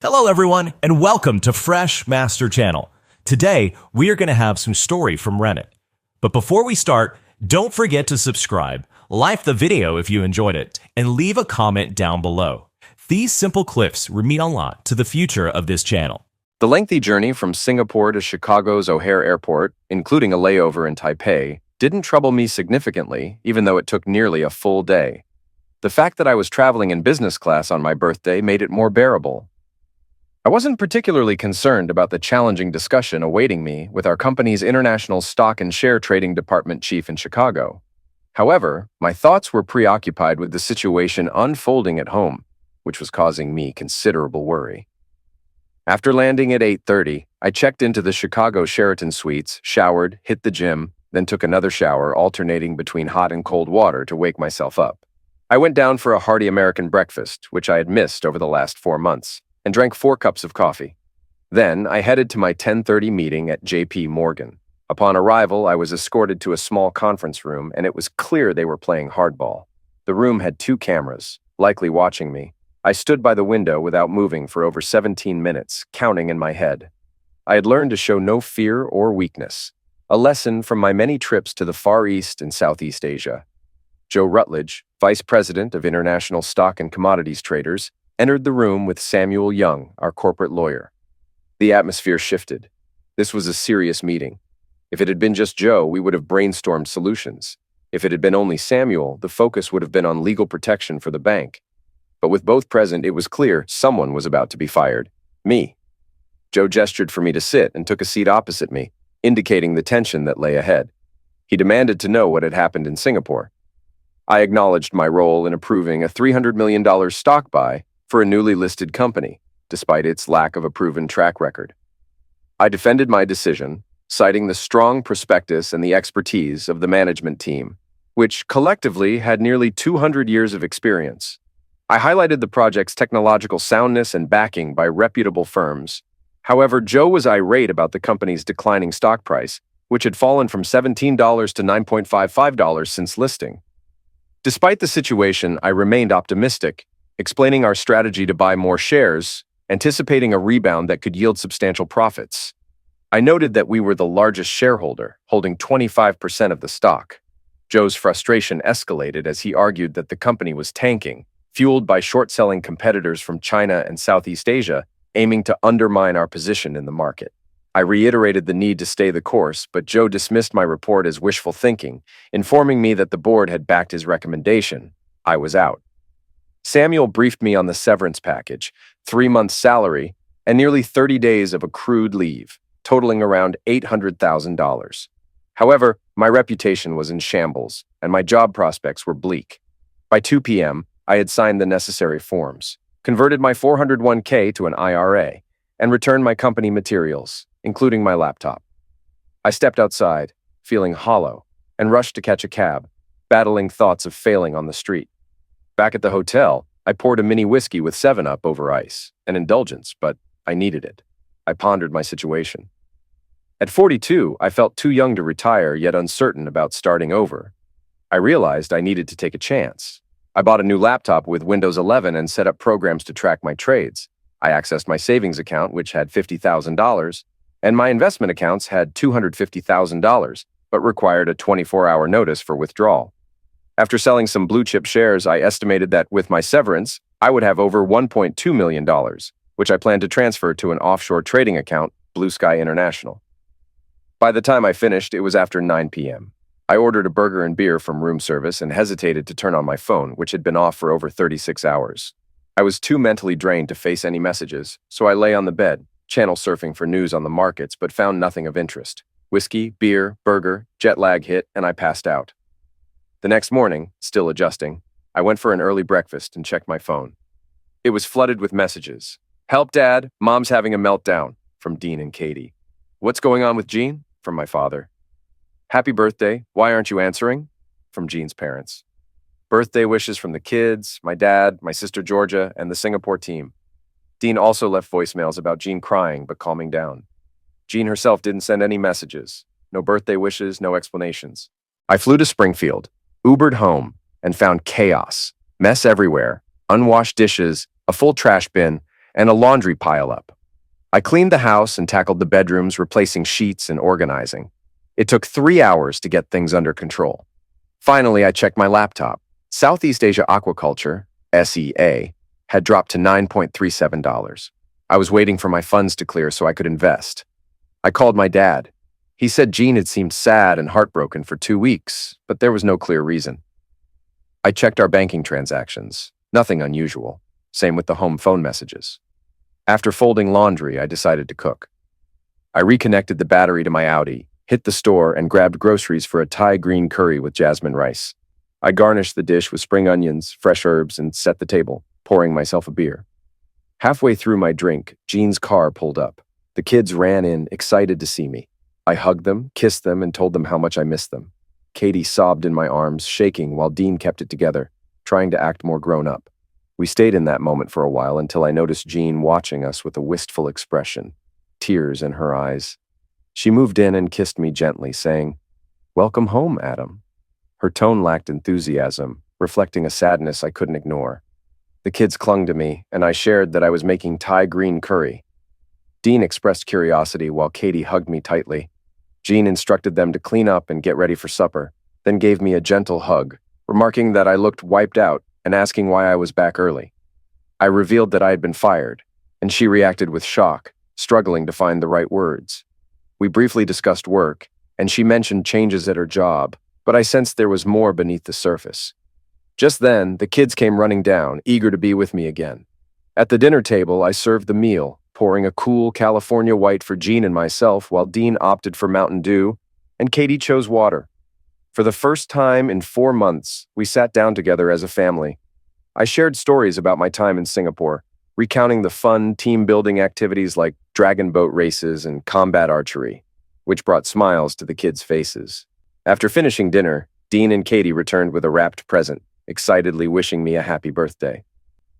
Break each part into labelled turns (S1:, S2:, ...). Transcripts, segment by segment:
S1: Hello everyone, and welcome to Fresh Master Channel. Today, we are going to have some story from Reddit. But before we start, don't forget to subscribe, like the video if you enjoyed it, and leave a comment down below. These simple clips mean a lot to the future of this channel.
S2: The lengthy journey from Singapore to Chicago's O'Hare Airport, including a layover in Taipei, didn't trouble me significantly, even though it took nearly a full day. The fact that I was traveling in business class on my birthday made it more bearable. I wasn't particularly concerned about the challenging discussion awaiting me with our company's international stock and share trading department chief in Chicago. However, my thoughts were preoccupied with the situation unfolding at home, which was causing me considerable worry. After landing at 8:30, I checked into the Chicago Sheraton Suites, showered, hit the gym, then took another shower, alternating between hot and cold water to wake myself up. I went down for a hearty American breakfast, which I had missed over the last 4 months, and drank 4 cups of coffee. Then I headed to my 10:30 meeting at JP Morgan. Upon arrival, I was escorted to a small conference room, and it was clear they were playing hardball. The room had 2 cameras, likely watching me. I stood by the window without moving for over 17 minutes, counting in my head. I had learned to show no fear or weakness, a lesson from my many trips to the Far East and Southeast Asia. Joe Rutledge, Vice President of International Stock and Commodities Traders, entered the room with Samuel Young, our corporate lawyer. The atmosphere shifted. This was a serious meeting. If it had been just Joe, we would have brainstormed solutions. If it had been only Samuel, the focus would have been on legal protection for the bank. But with both present, it was clear someone was about to be fired. Me. Joe gestured for me to sit and took a seat opposite me, indicating the tension that lay ahead. He demanded to know what had happened in Singapore. I acknowledged my role in approving a $300 million stock buy for a newly listed company, despite its lack of a proven track record. I defended my decision, citing the strong prospectus and the expertise of the management team, which collectively had nearly 200 years of experience. I highlighted the project's technological soundness and backing by reputable firms. However, Joe was irate about the company's declining stock price, which had fallen from $17 to $9.55 since listing. Despite the situation, I remained optimistic, explaining our strategy to buy more shares, anticipating a rebound that could yield substantial profits. I noted that we were the largest shareholder, holding 25% of the stock. Joe's frustration escalated as he argued that the company was tanking, fueled by short-selling competitors from China and Southeast Asia, aiming to undermine our position in the market. I reiterated the need to stay the course, but Joe dismissed my report as wishful thinking, informing me that the board had backed his recommendation. I was out. Samuel briefed me on the severance package, 3 months' salary, and nearly 30 days of accrued leave, totaling around $800,000. However, my reputation was in shambles, and my job prospects were bleak. By 2 p.m., I had signed the necessary forms, converted my 401k to an IRA, and returned my company materials, including my laptop. I stepped outside, feeling hollow, and rushed to catch a cab, battling thoughts of failing on the street. Back at the hotel, I poured a mini whiskey with 7-Up over ice, an indulgence, but I needed it. I pondered my situation. At 42, I felt too young to retire, yet uncertain about starting over. I realized I needed to take a chance. I bought a new laptop with Windows 11 and set up programs to track my trades. I accessed my savings account, which had $50,000, and my investment accounts had $250,000, but required a 24-hour notice for withdrawal. After selling some blue-chip shares, I estimated that with my severance, I would have over $1.2 million, which I planned to transfer to an offshore trading account, Blue Sky International. By the time I finished, it was after 9 p.m. I ordered a burger and beer from room service and hesitated to turn on my phone, which had been off for over 36 hours. I was too mentally drained to face any messages, so I lay on the bed, channel surfing for news on the markets, but found nothing of interest. Whiskey, beer, burger, jet lag hit, and I passed out. The next morning, still adjusting, I went for an early breakfast and checked my phone. It was flooded with messages. "Help, Dad, Mom's having a meltdown," from Dean and Katie. "What's going on with Jean?" from my father. "Happy birthday, why aren't you answering?" from Jean's parents. Birthday wishes from the kids, my dad, my sister Georgia, and the Singapore team. Dean also left voicemails about Jean crying but calming down. Jean herself didn't send any messages. No birthday wishes, no explanations. I flew to Springfield, Ubered home, and found chaos, mess everywhere, unwashed dishes, a full trash bin, and a laundry pile-up. I cleaned the house and tackled the bedrooms, replacing sheets and organizing. It took 3 hours to get things under control. Finally, I checked my laptop. Southeast Asia Aquaculture, SEA, had dropped to $9.37. I was waiting for my funds to clear so I could invest. I called my dad. He said Jean had seemed sad and heartbroken for 2 weeks, but there was no clear reason. I checked our banking transactions. Nothing unusual. Same with the home phone messages. After folding laundry, I decided to cook. I reconnected the battery to my Audi, hit the store, and grabbed groceries for a Thai green curry with jasmine rice. I garnished the dish with spring onions, fresh herbs, and set the table, pouring myself a beer. Halfway through my drink, Jean's car pulled up. The kids ran in, excited to see me. I hugged them, kissed them, and told them how much I missed them. Katie sobbed in my arms, shaking, while Dean kept it together, trying to act more grown up. We stayed in that moment for a while until I noticed Jean watching us with a wistful expression, tears in her eyes. She moved in and kissed me gently, saying, "Welcome home, Adam." Her tone lacked enthusiasm, reflecting a sadness I couldn't ignore. The kids clung to me, and I shared that I was making Thai green curry. Dean expressed curiosity while Katie hugged me tightly. Jean instructed them to clean up and get ready for supper, then gave me a gentle hug, remarking that I looked wiped out and asking why I was back early. I revealed that I had been fired, and she reacted with shock, struggling to find the right words. We briefly discussed work, and she mentioned changes at her job, but I sensed there was more beneath the surface. Just then, the kids came running down, eager to be with me again. At the dinner table, I served the meal, pouring a cool California White for Jean and myself, while Dean opted for Mountain Dew, and Katie chose water. For the first time in 4 months, we sat down together as a family. I shared stories about my time in Singapore, recounting the fun team-building activities like dragon boat races and combat archery, which brought smiles to the kids' faces. After finishing dinner, Dean and Katie returned with a wrapped present, excitedly wishing me a happy birthday.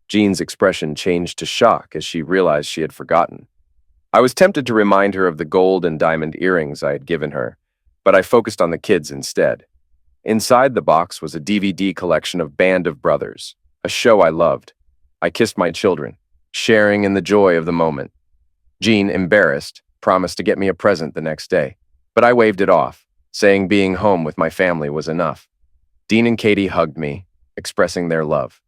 S2: Jean's expression changed to shock as she realized she had forgotten. I was tempted to remind her of the gold and diamond earrings I had given her, but I focused on the kids instead. Inside the box was a DVD collection of Band of Brothers, a show I loved. I kissed my children, sharing in the joy of the moment. Jean, embarrassed, promised to get me a present the next day, but I waved it off, saying being home with my family was enough. Dean and Katie hugged me, expressing their love.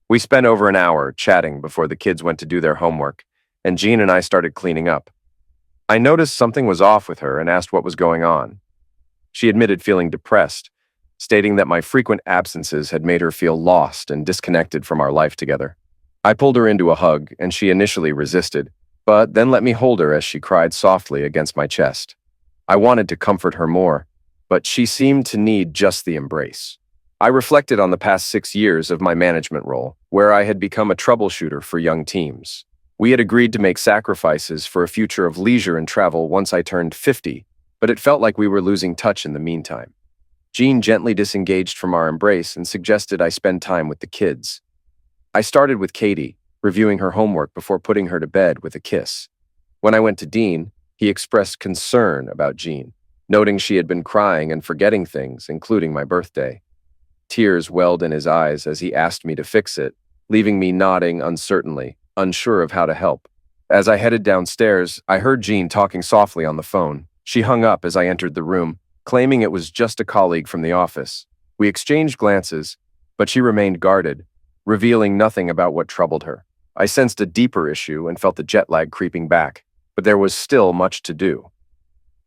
S2: We spent over an hour chatting before the kids went to do their homework, and Jean and I started cleaning up. I noticed something was off with her and asked what was going on. She admitted feeling depressed, stating that my frequent absences had made her feel lost and disconnected from our life together. I pulled her into a hug, and she initially resisted, but then let me hold her as she cried softly against my chest. I wanted to comfort her more, but she seemed to need just the embrace. I reflected on the past 6 years of my management role, where I had become a troubleshooter for young teams. We had agreed to make sacrifices for a future of leisure and travel once I turned 50, but it felt like we were losing touch in the meantime. Jean gently disengaged from our embrace and suggested I spend time with the kids. I started with Katie, reviewing her homework before putting her to bed with a kiss. When I went to Dean, he expressed concern about Jean, noting she had been crying and forgetting things, including my birthday. Tears welled in his eyes as he asked me to fix it, leaving me nodding uncertainly, unsure of how to help. As I headed downstairs, I heard Jean talking softly on the phone. She hung up as I entered the room, claiming it was just a colleague from the office. We exchanged glances, but she remained guarded, revealing nothing about what troubled her. I sensed a deeper issue and felt the jet lag creeping back, but there was still much to do.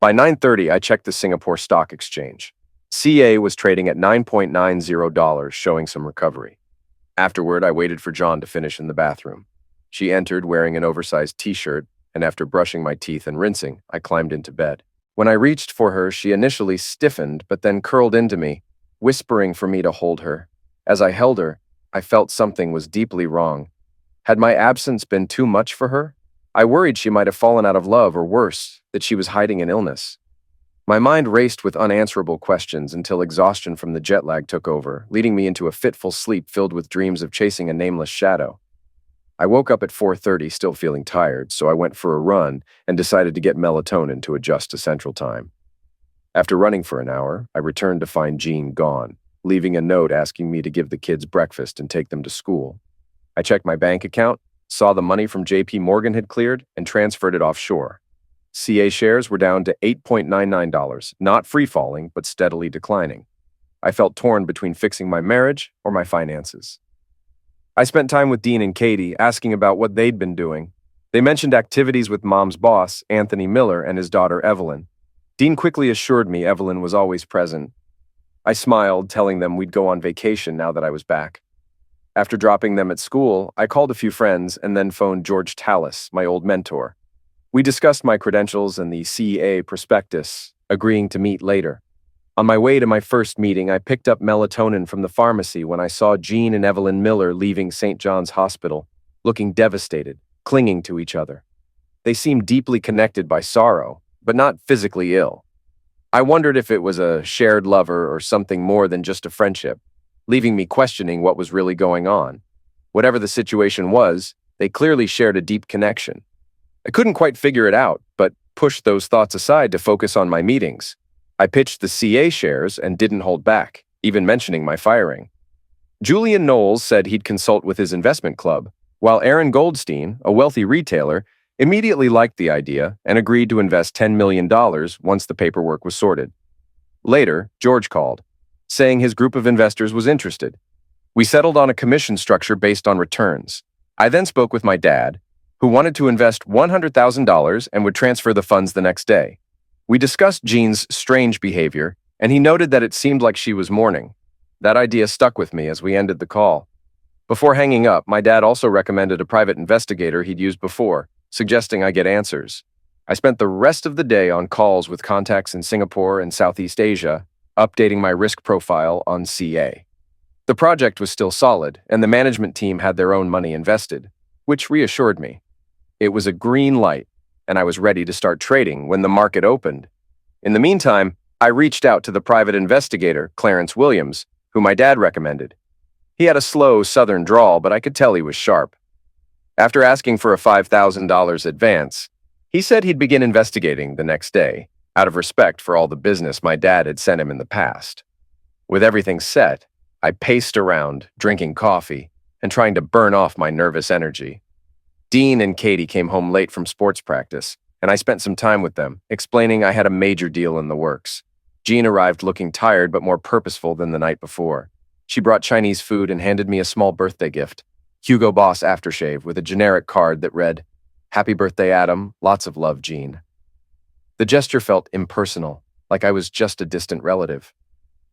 S2: By 9:30, I checked the Singapore Stock Exchange. CA was trading at $9.90, showing some recovery. Afterward, I waited for John to finish in the bathroom. She entered wearing an oversized t-shirt, and after brushing my teeth and rinsing, I climbed into bed. When I reached for her, she initially stiffened, but then curled into me, whispering for me to hold her. As I held her, I felt something was deeply wrong. Had my absence been too much for her? I worried she might have fallen out of love, or worse, that she was hiding an illness. My mind raced with unanswerable questions until exhaustion from the jet lag took over, leading me into a fitful sleep filled with dreams of chasing a nameless shadow. I woke up at 4:30 still feeling tired, so I went for a run and decided to get melatonin to adjust to Central Time. After running for an hour, I returned to find Jean gone, leaving a note asking me to give the kids breakfast and take them to school. I checked my bank account, saw the money from JP Morgan had cleared, and transferred it offshore. CA shares were down to $8.99, not free-falling, but steadily declining. I felt torn between fixing my marriage or my finances. I spent time with Dean and Katie, asking about what they'd been doing. They mentioned activities with Mom's boss, Anthony Miller, and his daughter, Evelyn. Dean quickly assured me Evelyn was always present. I smiled, telling them we'd go on vacation now that I was back. After dropping them at school, I called a few friends and then phoned George Tallis, my old mentor. We discussed my credentials and the CA prospectus, agreeing to meet later. On my way to my first meeting, I picked up melatonin from the pharmacy when I saw Jean and Evelyn Miller leaving St. John's Hospital, looking devastated, clinging to each other. They seemed deeply connected by sorrow, but not physically ill. I wondered if it was a shared lover or something more than just a friendship, leaving me questioning what was really going on. Whatever the situation was, they clearly shared a deep connection. I couldn't quite figure it out, but pushed those thoughts aside to focus on my meetings. I pitched the CA shares and didn't hold back, even mentioning my firing. Julian Knowles said he'd consult with his investment club, while Aaron Goldstein, a wealthy retailer, immediately liked the idea and agreed to invest $10 million once the paperwork was sorted. Later, George called, saying his group of investors was interested. We settled on a commission structure based on returns. I then spoke with my dad, who wanted to invest $100,000 and would transfer the funds the next day. We discussed Jean's strange behavior, and he noted that it seemed like she was mourning. That idea stuck with me as we ended the call. Before hanging up, my dad also recommended a private investigator he'd used before, suggesting I get answers. I spent the rest of the day on calls with contacts in Singapore and Southeast Asia, updating my risk profile on CA. The project was still solid, and the management team had their own money invested, which reassured me. It was a green light, and I was ready to start trading when the market opened. In the meantime, I reached out to the private investigator, Clarence Williams, who my dad recommended. He had a slow southern drawl, but I could tell he was sharp. After asking for a $5,000 advance, he said he'd begin investigating the next day, out of respect for all the business my dad had sent him in the past. With everything set, I paced around, drinking coffee, and trying to burn off my nervous energy. Dean and Katie came home late from sports practice, and I spent some time with them, explaining I had a major deal in the works. Jean arrived looking tired but more purposeful than the night before. She brought Chinese food and handed me a small birthday gift, Hugo Boss aftershave with a generic card that read, "Happy birthday, Adam. Lots of love, Jean." The gesture felt impersonal, like I was just a distant relative.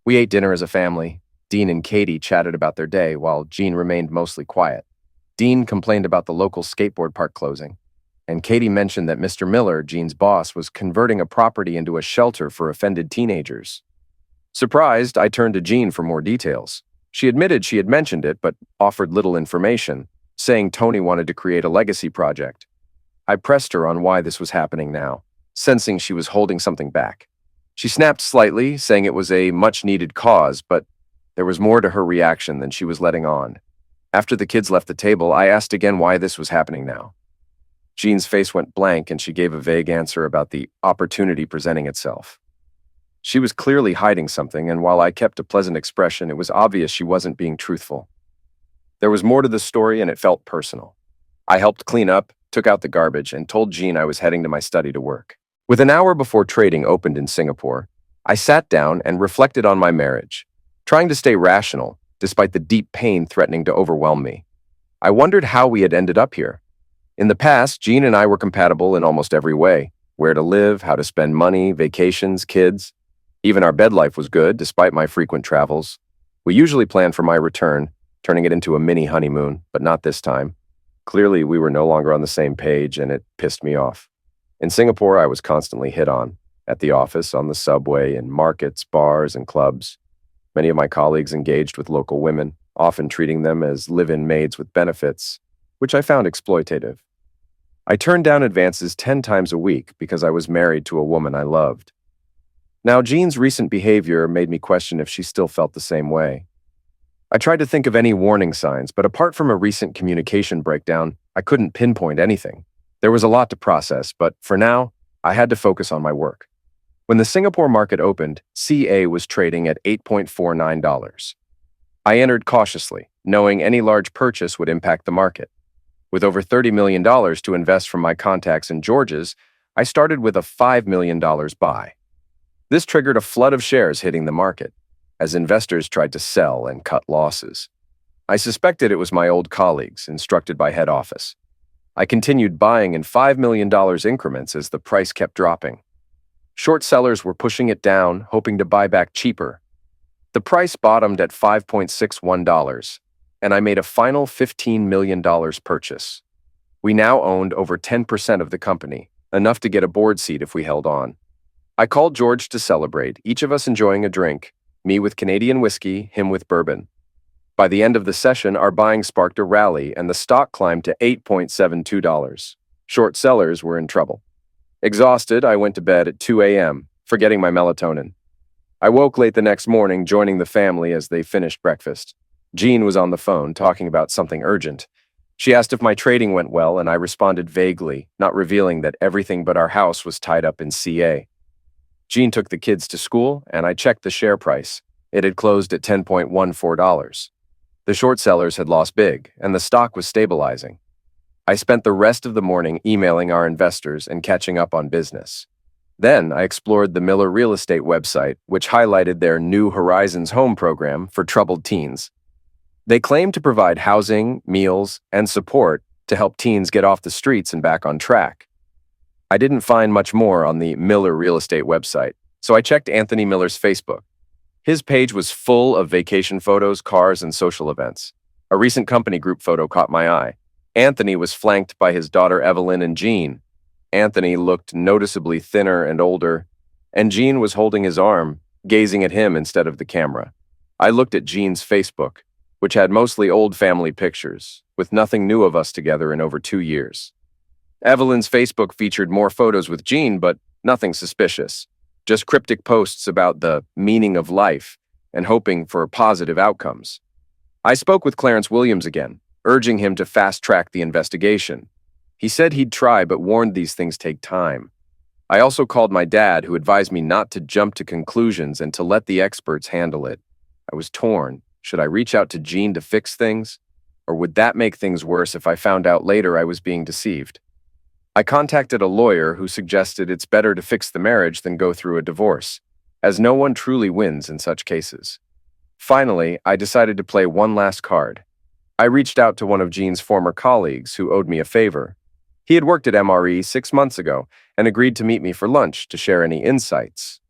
S2: We ate dinner as a family. Dean and Katie chatted about their day, while Jean remained mostly quiet. Dean complained about the local skateboard park closing, and Katie mentioned that Mr. Miller, Jean's boss, was converting a property into a shelter for offended teenagers. Surprised, I turned to Jean for more details. She admitted she had mentioned it, but offered little information, saying Tony wanted to create a legacy project. I pressed her on why this was happening now, sensing she was holding something back. She snapped slightly, saying it was a much-needed cause, but there was more to her reaction than she was letting on. After the kids left the table, I asked again why this was happening now. Jean's face went blank, and she gave a vague answer about the opportunity presenting itself. She was clearly hiding something, and while I kept a pleasant expression, it was obvious she wasn't being truthful. There was more to the story, and it felt personal. I helped clean up, took out the garbage, and told Jean I was heading to my study to work. With an hour before trading opened in Singapore, I sat down and reflected on my marriage, trying to stay rational, despite the deep pain threatening to overwhelm me. I wondered how we had ended up here. In the past, Jean and I were compatible in almost every way: where to live, how to spend money, vacations, kids. Even our bed life was good, despite my frequent travels. We usually planned for my return, turning it into a mini honeymoon, but not this time. Clearly, we were no longer on the same page, and it pissed me off. In Singapore, I was constantly hit on, at the office, on the subway, in markets, bars, and clubs. Many of my colleagues engaged with local women, often treating them as live-in maids with benefits, which I found exploitative. I turned down advances 10 times a week because I was married to a woman I loved. Now, Jean's recent behavior made me question if she still felt the same way. I tried to think of any warning signs, but apart from a recent communication breakdown, I couldn't pinpoint anything. There was a lot to process, but for now, I had to focus on my work. When the Singapore market opened, CA was trading at $8.49. I entered cautiously, knowing any large purchase would impact the market. With over $30 million to invest from my contacts in Georgia's, I started with a $5 million buy. This triggered a flood of shares hitting the market, as investors tried to sell and cut losses. I suspected it was my old colleagues, instructed by head office. I continued buying in $5 million increments as the price kept dropping. Short sellers were pushing it down, hoping to buy back cheaper. The price bottomed at $5.61, and I made a final $15 million purchase. We now owned over 10% of the company, enough to get a board seat if we held on. I called George to celebrate, each of us enjoying a drink, me with Canadian whiskey, him with bourbon. By the end of the session, our buying sparked a rally, and the stock climbed to $8.72. Short sellers were in trouble. Exhausted, I went to bed at 2 a.m., forgetting my melatonin. I woke late the next morning, joining the family as they finished breakfast. Jean was on the phone, talking about something urgent. She asked if my trading went well, and I responded vaguely, not revealing that everything but our house was tied up in CA. Jean took the kids to school, and I checked the share price. It had closed at $10.14. The short sellers had lost big, and the stock was stabilizing. I spent the rest of the morning emailing our investors and catching up on business. Then I explored the Miller Real Estate website, which highlighted their New Horizons home program for troubled teens. They claim to provide housing, meals, and support to help teens get off the streets and back on track. I didn't find much more on the Miller Real Estate website, so I checked Anthony Miller's Facebook. His page was full of vacation photos, cars, and social events. A recent company group photo caught my eye. Anthony was flanked by his daughter Evelyn and Jean. Anthony looked noticeably thinner and older, and Jean was holding his arm, gazing at him instead of the camera. I looked at Jean's Facebook, which had mostly old family pictures, with nothing new of us together in over 2 years. Evelyn's Facebook featured more photos with Jean, but nothing suspicious. Just cryptic posts about the meaning of life and hoping for positive outcomes. I spoke with Clarence Williams again, urging him to fast-track the investigation. He said he'd try, but warned these things take time. I also called my dad, who advised me not to jump to conclusions and to let the experts handle it. I was torn. Should I reach out to Jean to fix things? Or would that make things worse if I found out later I was being deceived? I contacted a lawyer who suggested it's better to fix the marriage than go through a divorce, as no one truly wins in such cases. Finally, I decided to play one last card. I reached out to one of Jean's former colleagues who owed me a favor. He had worked at MRE 6 months ago and agreed to meet me for lunch to share any insights.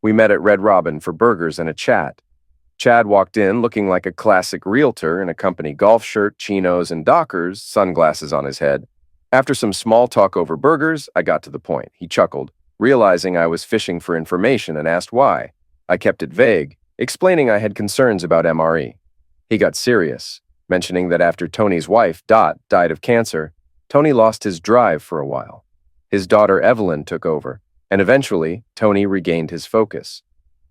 S2: We met at Red Robin for burgers and a chat. Chad walked in looking like a classic realtor in a company golf shirt, chinos, and Dockers, sunglasses on his head. After some small talk over burgers, I got to the point. He chuckled, realizing I was fishing for information, and asked why. I kept it vague, explaining I had concerns about MRE. He got serious, mentioning that after Tony's wife, Dot, died of cancer, Tony lost his drive for a while. His daughter Evelyn took over, and eventually, Tony regained his focus.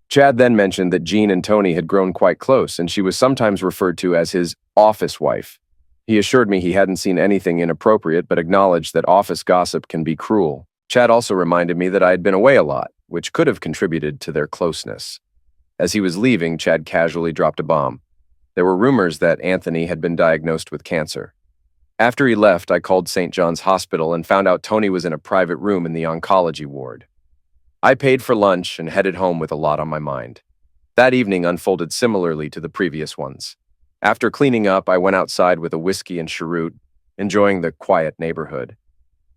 S2: Chad then mentioned that Jean and Tony had grown quite close, and she was sometimes referred to as his office wife. He assured me he hadn't seen anything inappropriate, but acknowledged that office gossip can be cruel. Chad also reminded me that I had been away a lot, which could have contributed to their closeness. As he was leaving, Chad casually dropped a bomb. There were rumors that Anthony had been diagnosed with cancer. After he left, I called St. John's Hospital and found out Tony was in a private room in the oncology ward. I paid for lunch and headed home with a lot on my mind. That evening unfolded similarly to the previous ones. After cleaning up, I went outside with a whiskey and cheroot, enjoying the quiet neighborhood.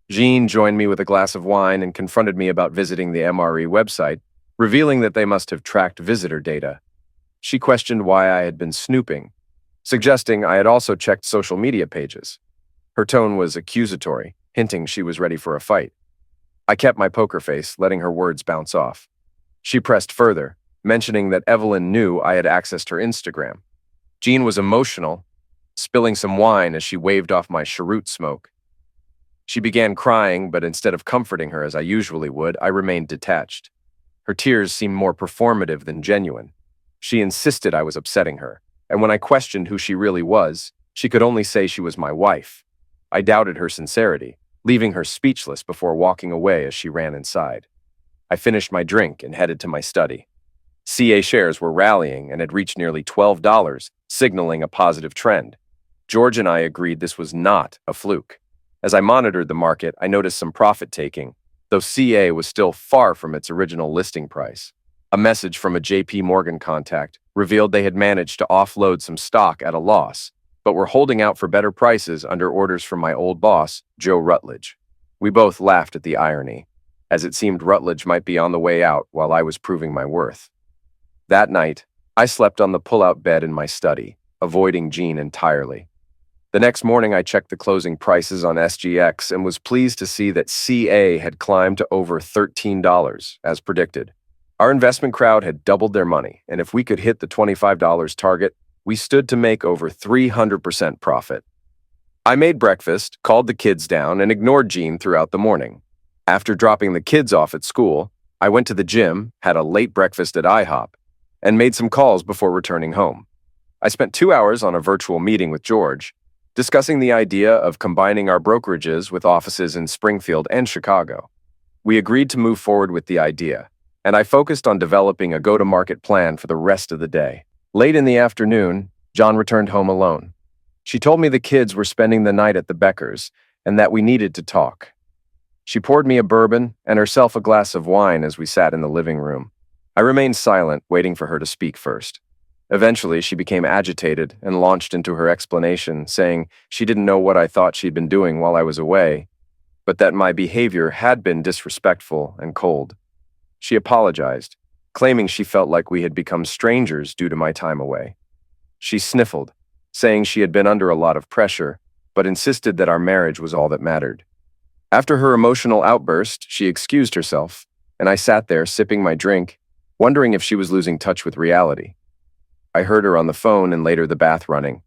S2: Jean joined me with a glass of wine and confronted me about visiting the MRE website, revealing that they must have tracked visitor data. She questioned why I had been snooping, suggesting I had also checked social media pages. Her tone was accusatory, hinting she was ready for a fight. I kept my poker face, letting her words bounce off. She pressed further, mentioning that Evelyn knew I had accessed her Instagram. Jean was emotional, spilling some wine as she waved off my cheroot smoke. She began crying, but instead of comforting her as I usually would, I remained detached. Her tears seemed more performative than genuine. She insisted I was upsetting her, and when I questioned who she really was, she could only say she was my wife. I doubted her sincerity, leaving her speechless before walking away as she ran inside. I finished my drink and headed to my study. CA shares were rallying and had reached nearly $12, signaling a positive trend. George and I agreed this was not a fluke. As I monitored the market, I noticed some profit taking, though CA was still far from its original listing price. A message from a JP Morgan contact revealed they had managed to offload some stock at a loss, but were holding out for better prices under orders from my old boss, Joe Rutledge. We both laughed at the irony, as it seemed Rutledge might be on the way out while I was proving my worth. That night, I slept on the pull-out bed in my study, avoiding Jean entirely. The next morning, I checked the closing prices on SGX and was pleased to see that CA had climbed to over $13, as predicted. Our investment crowd had doubled their money, and if we could hit the $25 target, we stood to make over 300% profit. I made breakfast, called the kids down, and ignored Jean throughout the morning. After dropping the kids off at school, I went to the gym, had a late breakfast at IHOP, and made some calls before returning home. I spent 2 hours on a virtual meeting with George, discussing the idea of combining our brokerages with offices in Springfield and Chicago. We agreed to move forward with the idea, and I focused on developing a go-to-market plan for the rest of the day. Late in the afternoon, John returned home alone. She told me the kids were spending the night at the Beckers and that we needed to talk. She poured me a bourbon and herself a glass of wine as we sat in the living room. I remained silent, waiting for her to speak first. Eventually, she became agitated and launched into her explanation, saying she didn't know what I thought she'd been doing while I was away, but that my behavior had been disrespectful and cold. She apologized, claiming she felt like we had become strangers due to my time away. She sniffled, saying she had been under a lot of pressure, but insisted that our marriage was all that mattered. After her emotional outburst, she excused herself, and I sat there sipping my drink, wondering if she was losing touch with reality. I heard her on the phone and later the bath running.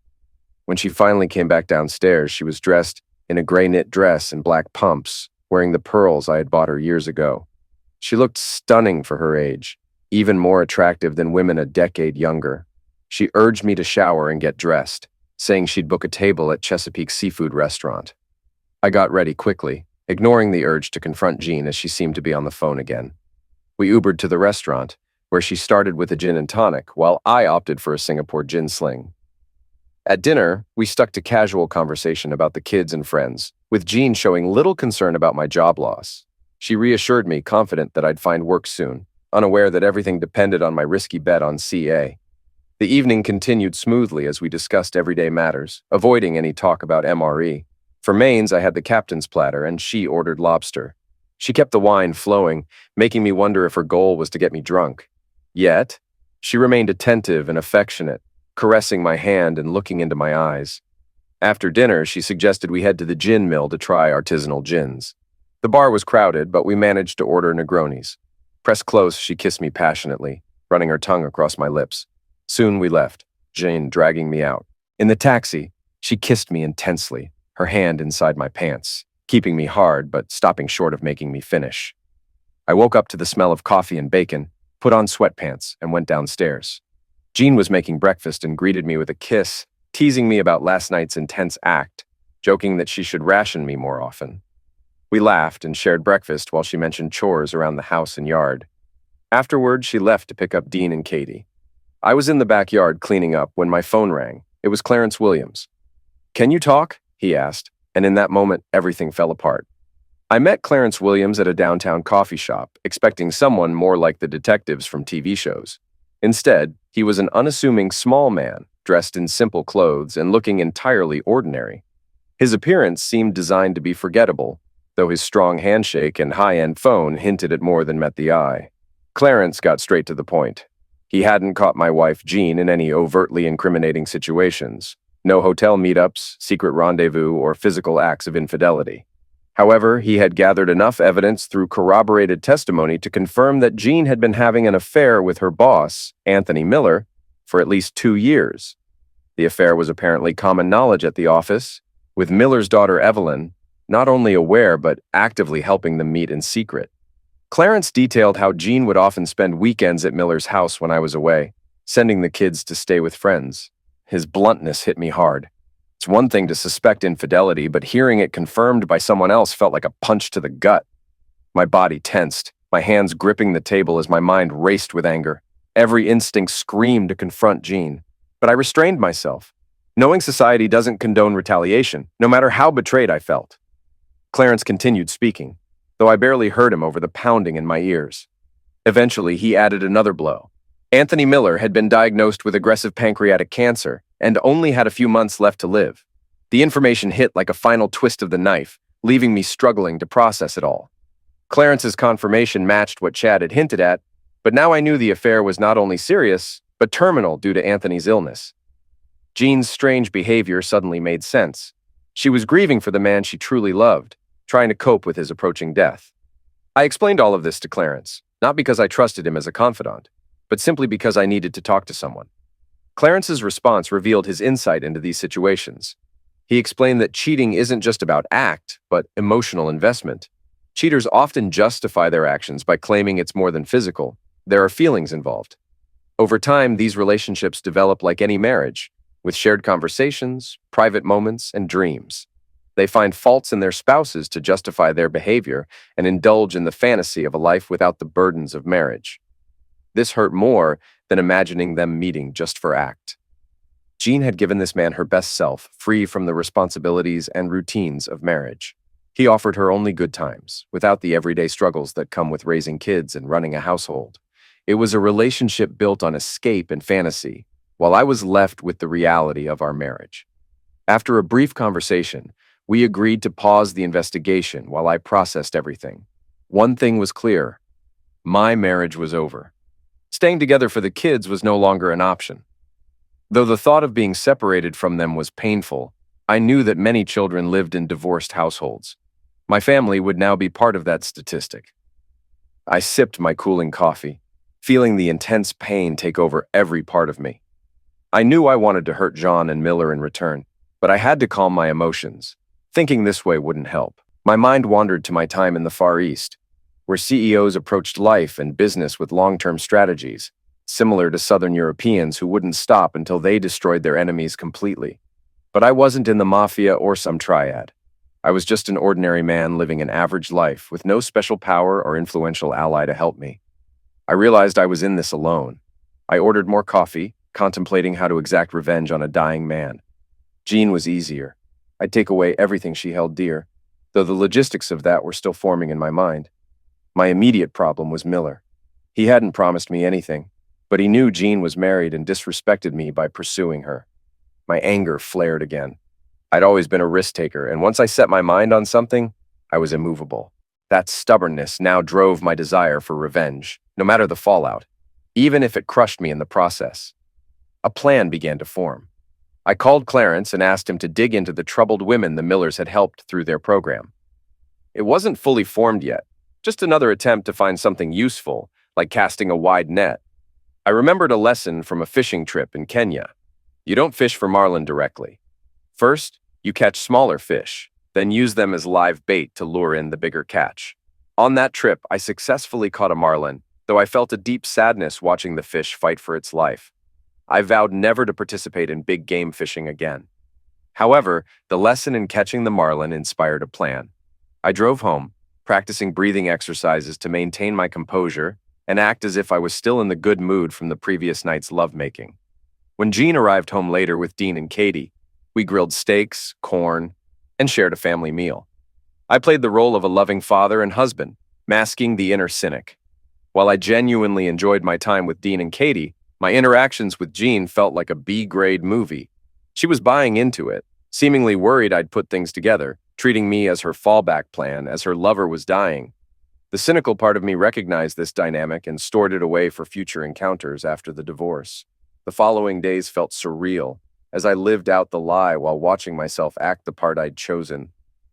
S2: When she finally came back downstairs, she was dressed in a gray knit dress and black pumps, wearing the pearls I had bought her years ago. She looked stunning for her age, even more attractive than women a decade younger. She urged me to shower and get dressed, saying she'd book a table at Chesapeake Seafood Restaurant. I got ready quickly, ignoring the urge to confront Jean as she seemed to be on the phone again. We Ubered to the restaurant, where she started with a gin and tonic, while I opted for a Singapore gin sling. At dinner, we stuck to casual conversation about the kids and friends, with Jean showing little concern about my job loss. She reassured me, confident that I'd find work soon, unaware that everything depended on my risky bet on CA. The evening continued smoothly as we discussed everyday matters, avoiding any talk about MRE. For mains, I had the captain's platter, and she ordered lobster. She kept the wine flowing, making me wonder if her goal was to get me drunk. Yet, she remained attentive and affectionate, caressing my hand and looking into my eyes. After dinner, she suggested we head to the gin mill to try artisanal gins. The bar was crowded, but we managed to order Negronis. Pressed close, she kissed me passionately, running her tongue across my lips. Soon we left, Jane dragging me out. In the taxi, she kissed me intensely, her hand inside my pants, keeping me hard but stopping short of making me finish. I woke up to the smell of coffee and bacon, put on sweatpants, and went downstairs. Jean was making breakfast and greeted me with a kiss, teasing me about last night's intense act, joking that she should ration me more often. We laughed and shared breakfast while she mentioned chores around the house and yard. Afterward, she left to pick up Dean and Katie. I was in the backyard cleaning up when my phone rang. It was Clarence Williams. "Can you talk?" he asked, and in that moment, everything fell apart. I met Clarence Williams at a downtown coffee shop, expecting someone more like the detectives from TV shows. Instead, he was an unassuming small man, dressed in simple clothes and looking entirely ordinary. His appearance seemed designed to be forgettable, though his strong handshake and high-end phone hinted at more than met the eye. Clarence got straight to the point. He hadn't caught my wife Jean in any overtly incriminating situations. No hotel meetups, secret rendezvous, or physical acts of infidelity. However, he had gathered enough evidence through corroborated testimony to confirm that Jean had been having an affair with her boss, Anthony Miller, for at least 2 years. The affair was apparently common knowledge at the office, with Miller's daughter Evelyn not only aware but actively helping them meet in secret. Clarence detailed how Jean would often spend weekends at Miller's house when I was away, sending the kids to stay with friends. His bluntness hit me hard. It's one thing to suspect infidelity, but hearing it confirmed by someone else felt like a punch to the gut. My body tensed, my hands gripping the table as my mind raced with anger. Every instinct screamed to confront Jean, but I restrained myself. knowing society doesn't condone retaliation, no matter how betrayed I felt. Clarence continued speaking, though I barely heard him over the pounding in my ears. Eventually, he added another blow. Anthony Miller had been diagnosed with aggressive pancreatic cancer and only had a few months left to live. The information hit like a final twist of the knife, leaving me struggling to process it all. Clarence's confirmation matched what Chad had hinted at, but now I knew the affair was not only serious, but terminal due to Anthony's illness. Jean's strange behavior suddenly made sense. She was grieving for the man she truly loved, trying to cope with his approaching death. I explained all of this to Clarence, not because I trusted him as a confidant, but simply because I needed to talk to someone. Clarence's response revealed his insight into these situations. He explained that cheating isn't just about act, but emotional investment. Cheaters often justify their actions by claiming it's more than physical. There are feelings involved. Over time, these relationships develop like any marriage, with shared conversations, private moments, and dreams. They find faults in their spouses to justify their behavior and indulge in the fantasy of a life without the burdens of marriage. This hurt more than imagining them meeting just for act. Jean had given this man her best self, free from the responsibilities and routines of marriage. He offered her only good times, without the everyday struggles that come with raising kids and running a household. It was a relationship built on escape and fantasy, while I was left with the reality of our marriage. After a brief conversation, we agreed to pause the investigation while I processed everything. One thing was clear: my marriage was over. Staying together for the kids was no longer an option. Though the thought of being separated from them was painful, I knew that many children lived in divorced households. My family would now be part of that statistic. I sipped my cooling coffee, feeling the intense pain take over every part of me. I knew I wanted to hurt John and Miller in return, but I had to calm my emotions. Thinking this way wouldn't help. My mind wandered to my time in the Far East, where CEOs approached life and business with long-term strategies, similar to Southern Europeans who wouldn't stop until they destroyed their enemies completely. But I wasn't in the mafia or some triad. I was just an ordinary man living an average life with no special power or influential ally to help me. I realized I was in this alone. I ordered more coffee, contemplating how to exact revenge on a dying man. Jean was easier. I'd take away everything she held dear, though the logistics of that were still forming in my mind. My immediate problem was Miller. He hadn't promised me anything, but he knew Jean was married and disrespected me by pursuing her. My anger flared again. I'd always been a risk-taker, and once I set my mind on something, I was immovable. That stubbornness now drove my desire for revenge, no matter the fallout, even if it crushed me in the process. A plan began to form. I called Clarence and asked him to dig into the troubled women the Millers had helped through their program. It wasn't fully formed yet, just another attempt to find something useful, like casting a wide net. I remembered a lesson from a fishing trip in Kenya. You don't fish for marlin directly. First, you catch smaller fish, then use them as live bait to lure in the bigger catch. On that trip, I successfully caught a marlin, though I felt a deep sadness watching the fish fight for its life. I vowed never to participate in big game fishing again. However, the lesson in catching the marlin inspired a plan. I drove home, practicing breathing exercises to maintain my composure and act as if I was still in the good mood from the previous night's lovemaking. When Jean arrived home later with Dean and Katie, we grilled steaks, corn, and shared a family meal. I played the role of a loving father and husband, masking the inner cynic. While I genuinely enjoyed my time with Dean and Katie, my interactions with Jean felt like a B-grade movie. She was buying into it, seemingly worried I'd put things together, treating me as her fallback plan as her lover was dying. The cynical part of me recognized this dynamic and stored it away for future encounters after the divorce. The following days felt surreal, as I lived out the lie while watching myself act the part I'd chosen.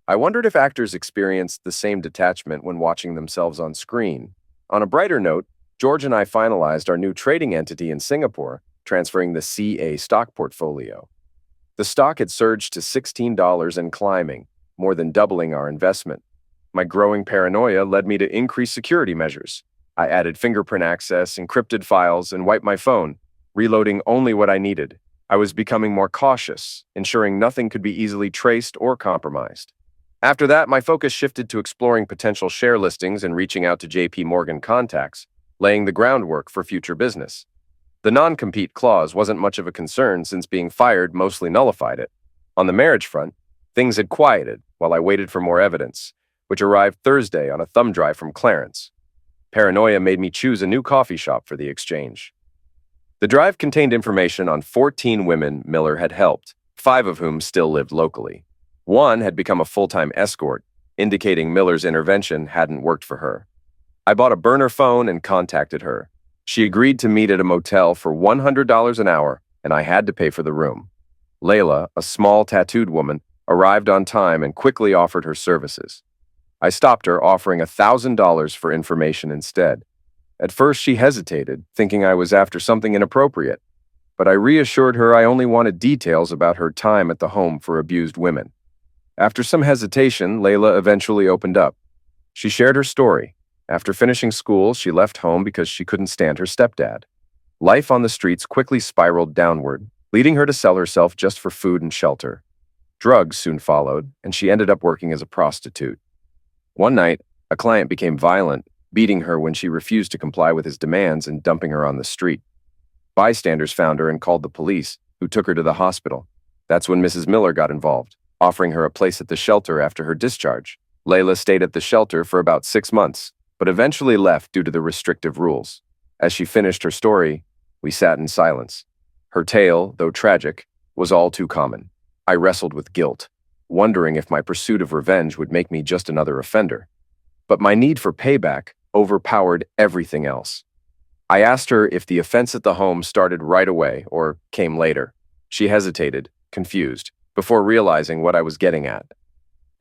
S2: I wondered if actors experienced the same detachment when watching themselves on screen. On a brighter note, George and I finalized our new trading entity in Singapore, transferring the CA stock portfolio. The stock had surged to $16 and climbing, more than doubling our investment. My growing paranoia led me to increase security measures. I added fingerprint access, encrypted files, and wiped my phone, reloading only what I needed. I was becoming more cautious, ensuring nothing could be easily traced or compromised. After that, my focus shifted to exploring potential share listings and reaching out to JP Morgan contacts, laying the groundwork for future business. The non-compete clause wasn't much of a concern since being fired mostly nullified it. On the marriage front, things had quieted while I waited for more evidence, which arrived Thursday on a thumb drive from Clarence. Paranoia made me choose a new coffee shop for the exchange. The drive contained information on 14 women Miller had helped, 5 of whom still lived locally. One had become a full-time escort, indicating Miller's intervention hadn't worked for her. I bought a burner phone and contacted her. She agreed to meet at a motel for $100 an hour, and I had to pay for the room. Layla, a small tattooed woman, arrived on time and quickly offered her services. I stopped her, offering $1,000 for information instead. At first, she hesitated, thinking I was after something inappropriate, but I reassured her I only wanted details about her time at the home for abused women. After some hesitation, Layla eventually opened up. She shared her story. After finishing school, she left home because she couldn't stand her stepdad. Life on the streets quickly spiraled downward, leading her to sell herself just for food and shelter. Drugs soon followed, and she ended up working as a prostitute. One night, a client became violent, beating her when she refused to comply with his demands and dumping her on the street. Bystanders found her and called the police, who took her to the hospital. That's when Mrs. Miller got involved, offering her a place at the shelter after her discharge. Layla stayed at the shelter for about 6 months, but eventually left due to the restrictive rules. As she finished her story, we sat in silence. Her tale, though tragic, was all too common. I wrestled with guilt, wondering if my pursuit of revenge would make me just another offender. But my need for payback overpowered everything else. I asked her if the offense at the home started right away or came later. She hesitated, confused, before realizing what I was getting at.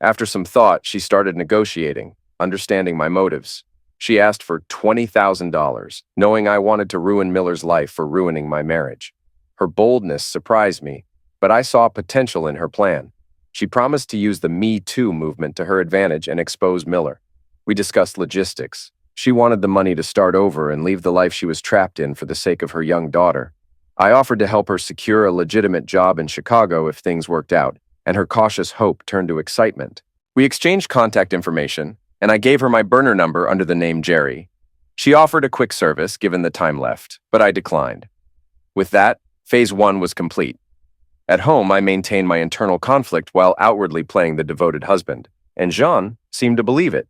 S2: After some thought, she started negotiating, understanding my motives. She asked for $20,000, knowing I wanted to ruin Miller's life for ruining my marriage. Her boldness surprised me, but I saw potential in her plan. She promised to use the Me Too movement to her advantage and expose Miller. We discussed logistics. She wanted the money to start over and leave the life she was trapped in for the sake of her young daughter. I offered to help her secure a legitimate job in Chicago if things worked out, and her cautious hope turned to excitement. We exchanged contact information, and I gave her my burner number under the name Jerry. She offered a quick service given the time left, but I declined. With that, phase 1 was complete. At home, I maintained my internal conflict while outwardly playing the devoted husband, and Jean seemed to believe it.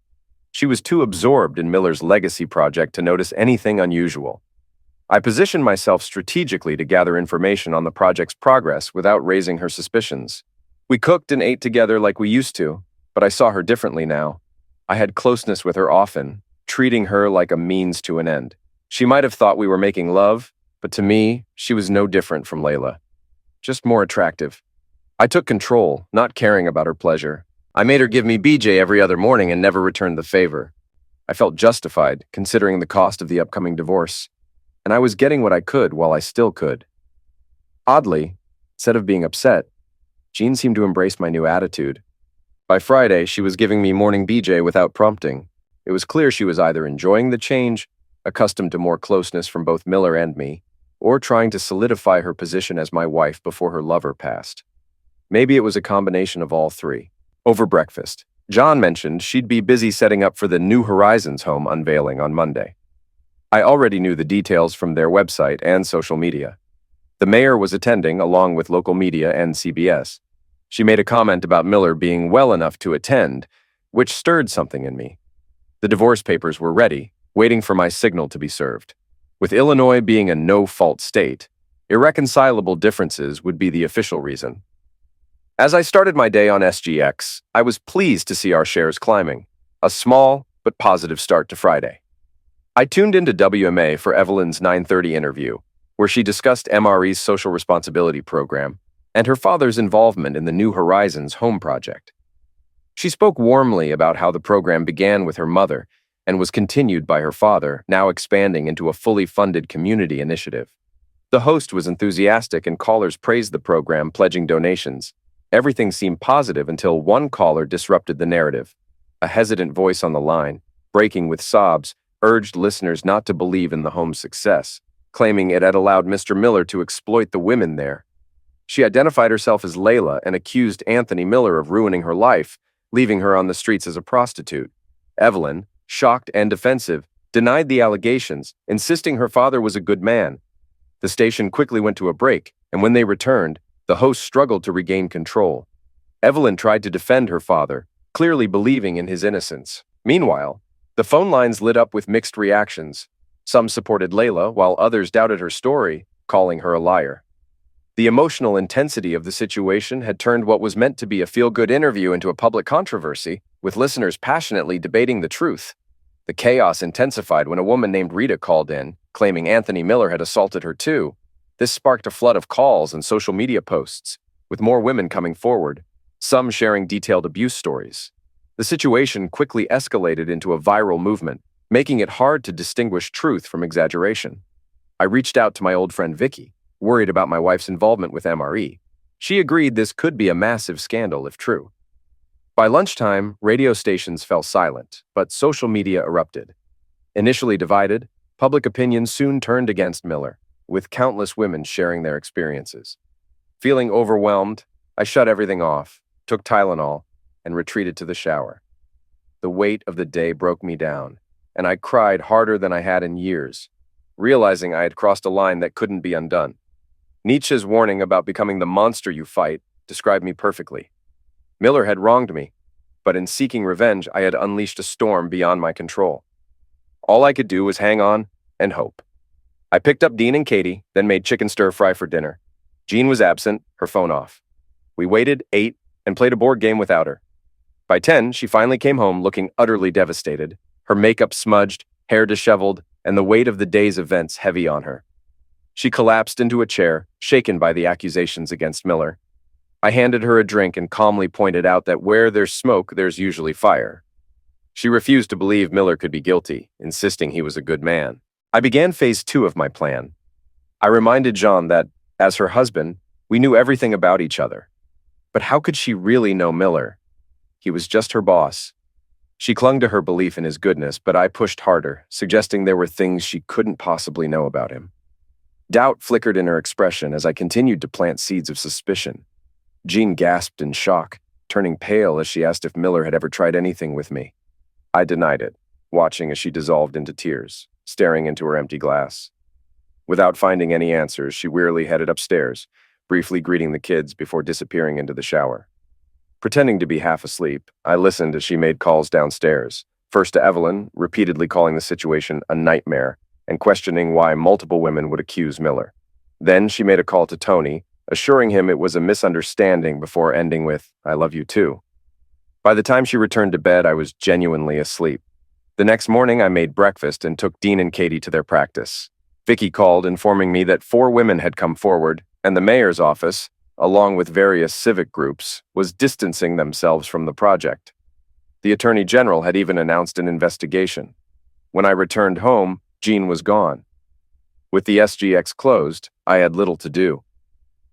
S2: She was too absorbed in Miller's legacy project to notice anything unusual. I positioned myself strategically to gather information on the project's progress without raising her suspicions. We cooked and ate together like we used to, but I saw her differently now. I had closeness with her often, treating her like a means to an end. She might have thought we were making love, but to me, she was no different from Layla. Just more attractive. I took control, not caring about her pleasure. I made her give me BJ every other morning and never returned the favor. I felt justified, considering the cost of the upcoming divorce. And I was getting what I could while I still could. Oddly, instead of being upset, Jean seemed to embrace my new attitude. By Friday, she was giving me morning BJ without prompting. It was clear she was either enjoying the change, accustomed to more closeness from both Miller and me, or trying to solidify her position as my wife before her lover passed. Maybe it was a combination of all three. Over breakfast, John mentioned she'd be busy setting up for the New Horizons home unveiling on Monday. I already knew the details from their website and social media. The mayor was attending along with local media and CBS. She made a comment about Miller being well enough to attend, which stirred something in me. The divorce papers were ready, waiting for my signal to be served. With Illinois being a no-fault state, irreconcilable differences would be the official reason. As I started my day on SGX, I was pleased to see our shares climbing, a small but positive start to Friday. I tuned into WMA for Evelyn's 9:30 interview, where she discussed MRE's social responsibility program and her father's involvement in the New Horizons home project. She spoke warmly about how the program began with her mother and was continued by her father, now expanding into a fully funded community initiative. The host was enthusiastic and callers praised the program, pledging donations. Everything seemed positive until one caller disrupted the narrative. A hesitant voice on the line, breaking with sobs, urged listeners not to believe in the home's success, claiming it had allowed Mr. Miller to exploit the women there. She identified herself as Layla and accused Anthony Miller of ruining her life, leaving her on the streets as a prostitute. Evelyn, shocked and defensive, denied the allegations, insisting her father was a good man. The station quickly went to a break, and when they returned, the host struggled to regain control. Evelyn tried to defend her father, clearly believing in his innocence. Meanwhile, the phone lines lit up with mixed reactions. Some supported Layla, while others doubted her story, calling her a liar. The emotional intensity of the situation had turned what was meant to be a feel-good interview into a public controversy, with listeners passionately debating the truth. The chaos intensified when a woman named Rita called in, claiming Anthony Miller had assaulted her too. This sparked a flood of calls and social media posts, with more women coming forward, some sharing detailed abuse stories. The situation quickly escalated into a viral movement, making it hard to distinguish truth from exaggeration. I reached out to my old friend Vicky, worried about my wife's involvement with MRE. She agreed this could be a massive scandal if true. By lunchtime, radio stations fell silent, but social media erupted. Initially divided, public opinion soon turned against Miller, with countless women sharing their experiences. Feeling overwhelmed, I shut everything off, took Tylenol, and retreated to the shower. The weight of the day broke me down, and I cried harder than I had in years, realizing I had crossed a line that couldn't be undone. Nietzsche's warning about becoming the monster you fight described me perfectly. Miller had wronged me, but in seeking revenge, I had unleashed a storm beyond my control. All I could do was hang on and hope. I picked up Dean and Katie, then made chicken stir-fry for dinner. Jean was absent, her phone off. We waited, ate, and played a board game without her. By 10, she finally came home looking utterly devastated, her makeup smudged, hair disheveled, and the weight of the day's events heavy on her. She collapsed into a chair, shaken by the accusations against Miller. I handed her a drink and calmly pointed out that where there's smoke, there's usually fire. She refused to believe Miller could be guilty, insisting he was a good man. I began phase 2 of my plan. I reminded Jean that, as her husband, we knew everything about each other. But how could she really know Miller? He was just her boss. She clung to her belief in his goodness, but I pushed harder, suggesting there were things she couldn't possibly know about him. Doubt flickered in her expression as I continued to plant seeds of suspicion. Jean gasped in shock, turning pale as she asked if Miller had ever tried anything with me. I denied it, watching as she dissolved into tears, staring into her empty glass. Without finding any answers, she wearily headed upstairs, briefly greeting the kids before disappearing into the shower. Pretending to be half asleep, I listened as she made calls downstairs, first to Evelyn, repeatedly calling the situation a nightmare and questioning why multiple women would accuse Miller. Then she made a call to Tony, assuring him it was a misunderstanding before ending with, "I love you too." By the time she returned to bed, I was genuinely asleep. The next morning, I made breakfast and took Dean and Katie to their practice. Vicky called, informing me that 4 women had come forward, and the mayor's office, along with various civic groups, was distancing themselves from the project. The Attorney General had even announced an investigation. When I returned home, Jean was gone. With the SGX closed, I had little to do.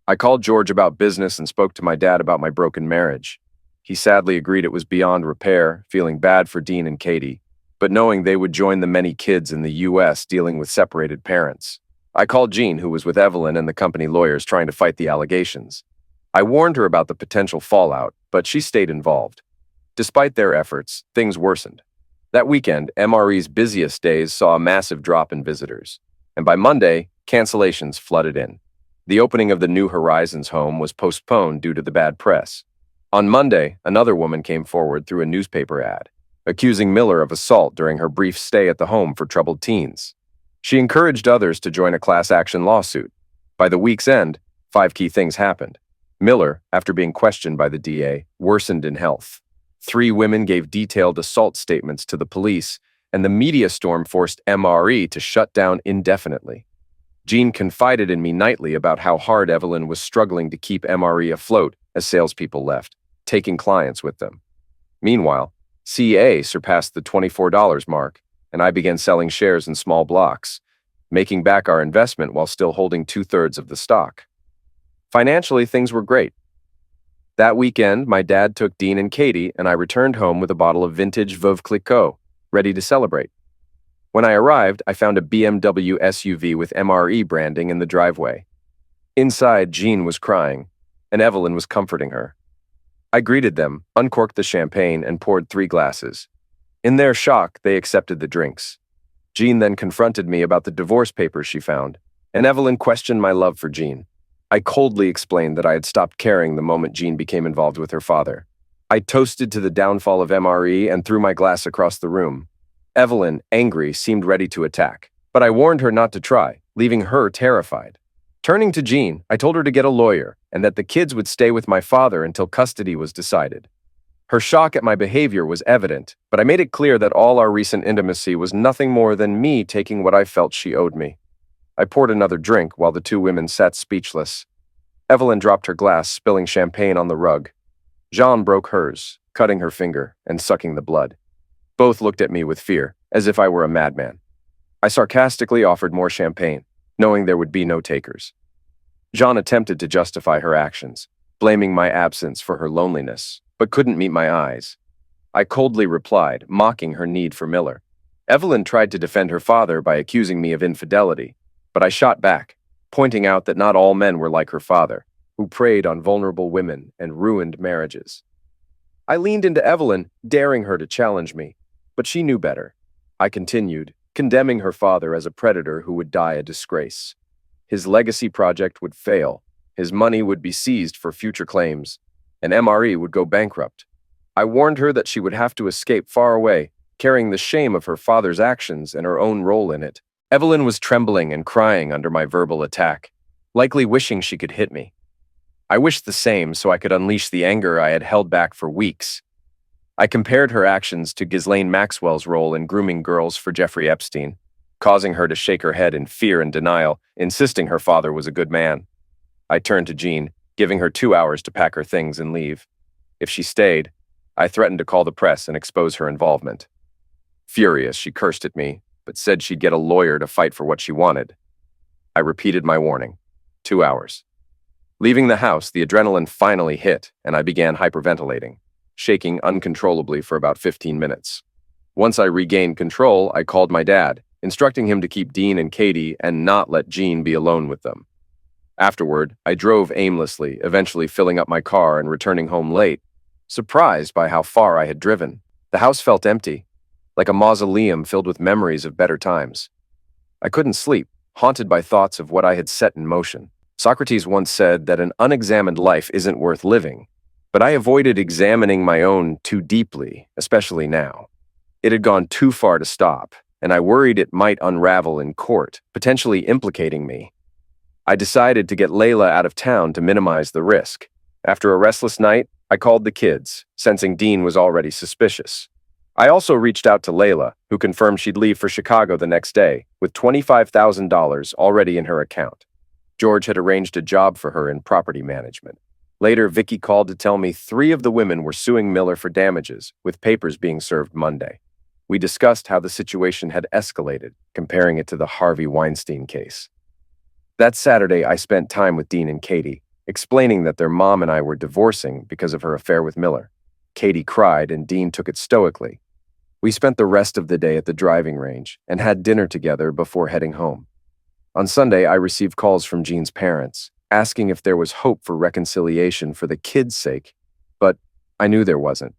S2: I called George about business and spoke to my dad about my broken marriage. He sadly agreed it was beyond repair, feeling bad for Dean and Katie, but knowing they would join the many kids in the U.S. dealing with separated parents. I called Jean, who was with Evelyn and the company lawyers trying to fight the allegations. I warned her about the potential fallout, but she stayed involved. Despite their efforts, things worsened. That weekend, MRE's busiest days saw a massive drop in visitors, and by Monday, cancellations flooded in. The opening of the New Horizons home was postponed due to the bad press. On Monday, another woman came forward through a newspaper ad, accusing Miller of assault during her brief stay at the home for troubled teens. She encouraged others to join a class action lawsuit. By the week's end, 5 key things happened. Miller, after being questioned by the DA, worsened in health. 3 women gave detailed assault statements to the police, and the media storm forced MRE to shut down indefinitely. Jean confided in me nightly about how hard Evelyn was struggling to keep MRE afloat as salespeople left, taking clients with them. Meanwhile, CA surpassed the $24 mark, and I began selling shares in small blocks, making back our investment while still holding 2/3 of the stock. Financially, things were great. That weekend, my dad took Dean and Katie, and I returned home with a bottle of vintage Veuve Clicquot, ready to celebrate. When I arrived, I found a BMW SUV with MRE branding in the driveway. Inside, Jean was crying, and Evelyn was comforting her. I greeted them, uncorked the champagne, and poured 3 glasses. In their shock, they accepted the drinks. Jean then confronted me about the divorce papers she found, and Evelyn questioned my love for Jean. I coldly explained that I had stopped caring the moment Jean became involved with her father. I toasted to the downfall of MRE and threw my glass across the room. Evelyn, angry, seemed ready to attack, but I warned her not to try, leaving her terrified. Turning to Jean, I told her to get a lawyer and that the kids would stay with my father until custody was decided. Her shock at my behavior was evident, but I made it clear that all our recent intimacy was nothing more than me taking what I felt she owed me. I poured another drink while the two women sat speechless. Evelyn dropped her glass, spilling champagne on the rug. Jean broke hers, cutting her finger and sucking the blood. Both looked at me with fear, as if I were a madman. I sarcastically offered more champagne, knowing there would be no takers. Jean attempted to justify her actions, blaming my absence for her loneliness, but couldn't meet my eyes. I coldly replied, mocking her need for Miller. Evelyn tried to defend her father by accusing me of infidelity, but I shot back, pointing out that not all men were like her father, who preyed on vulnerable women and ruined marriages. I leaned into Evelyn, daring her to challenge me, but she knew better. I continued, condemning her father as a predator who would die a disgrace. His legacy project would fail, his money would be seized for future claims, and MRE would go bankrupt. I warned her that she would have to escape far away, carrying the shame of her father's actions and her own role in it. Evelyn was trembling and crying under my verbal attack, likely wishing she could hit me. I wished the same so I could unleash the anger I had held back for weeks. I compared her actions to Ghislaine Maxwell's role in grooming girls for Jeffrey Epstein, causing her to shake her head in fear and denial, insisting her father was a good man. I turned to Jean, giving her 2 hours to pack her things and leave. If she stayed, I threatened to call the press and expose her involvement. Furious, she cursed at me, but said she'd get a lawyer to fight for what she wanted. I repeated my warning. 2 hours. Leaving the house, the adrenaline finally hit, and I began hyperventilating, shaking uncontrollably for about 15 minutes. Once I regained control, I called my dad, instructing him to keep Dean and Katie and not let Jean be alone with them. Afterward, I drove aimlessly, eventually filling up my car and returning home late, surprised by how far I had driven. The house felt empty, like a mausoleum filled with memories of better times. I couldn't sleep, haunted by thoughts of what I had set in motion. Socrates once said that an unexamined life isn't worth living, but I avoided examining my own too deeply, especially now. It had gone too far to stop, and I worried it might unravel in court, potentially implicating me. I decided to get Layla out of town to minimize the risk. After a restless night, I called the kids, sensing Dean was already suspicious. I also reached out to Layla, who confirmed she'd leave for Chicago the next day, with $25,000 already in her account. George had arranged a job for her in property management. Later, Vicky called to tell me 3 of the women were suing Miller for damages, with papers being served Monday. We discussed how the situation had escalated, comparing it to the Harvey Weinstein case. That Saturday, I spent time with Dean and Katie, explaining that their mom and I were divorcing because of her affair with Miller. Katie cried, and Dean took it stoically. We spent the rest of the day at the driving range and had dinner together before heading home. On Sunday, I received calls from Jean's parents, asking if there was hope for reconciliation for the kids' sake, but I knew there wasn't.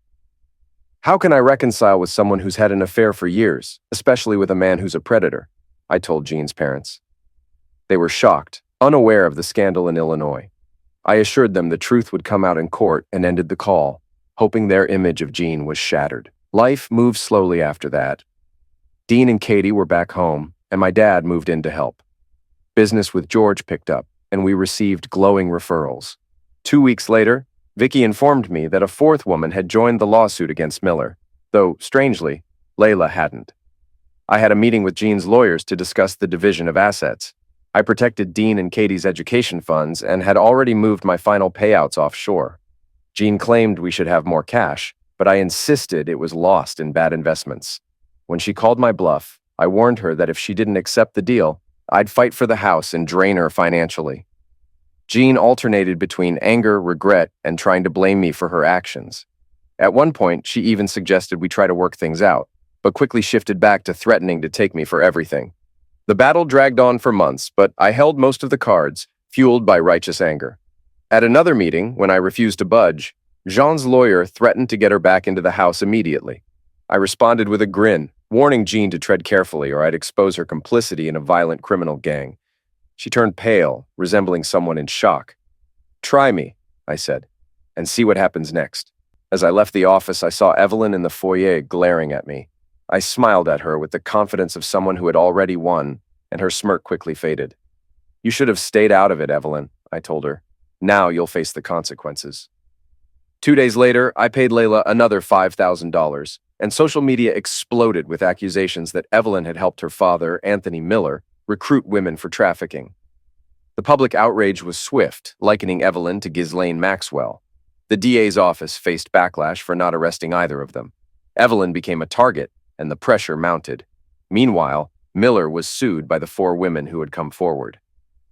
S2: How can I reconcile with someone who's had an affair for years, especially with a man who's a predator? I told Jean's parents. They were shocked, unaware of the scandal in Illinois. I assured them the truth would come out in court and ended the call, hoping their image of Jean was shattered. Life moved slowly after that. Dean and Katie were back home, and my dad moved in to help. Business with George picked up, and we received glowing referrals. 2 weeks later, Vicky informed me that a 4th woman had joined the lawsuit against Miller, though, strangely, Layla hadn't. I had a meeting with Jean's lawyers to discuss the division of assets. I protected Dean and Katie's education funds and had already moved my final payouts offshore. Jean claimed we should have more cash, but I insisted it was lost in bad investments. When she called my bluff, I warned her that if she didn't accept the deal, I'd fight for the house and drain her financially. Jean alternated between anger, regret, and trying to blame me for her actions. At one point, she even suggested we try to work things out, but quickly shifted back to threatening to take me for everything. The battle dragged on for months, but I held most of the cards, fueled by righteous anger. At another meeting, when I refused to budge, Jean's lawyer threatened to get her back into the house immediately. I responded with a grin, warning Jean to tread carefully or I'd expose her complicity in a violent criminal gang. She turned pale, resembling someone in shock. "Try me," I said, "and see what happens next." As I left the office, I saw Evelyn in the foyer glaring at me. I smiled at her with the confidence of someone who had already won, and her smirk quickly faded. "You should have stayed out of it, Evelyn," I told her. "Now you'll face the consequences." 2 days later, I paid Layla another $5,000, and social media exploded with accusations that Evelyn had helped her father, Anthony Miller, recruit women for trafficking. The public outrage was swift, likening Evelyn to Ghislaine Maxwell. The DA's office faced backlash for not arresting either of them. Evelyn became a target, and the pressure mounted. Meanwhile, Miller was sued by the 4 women who had come forward.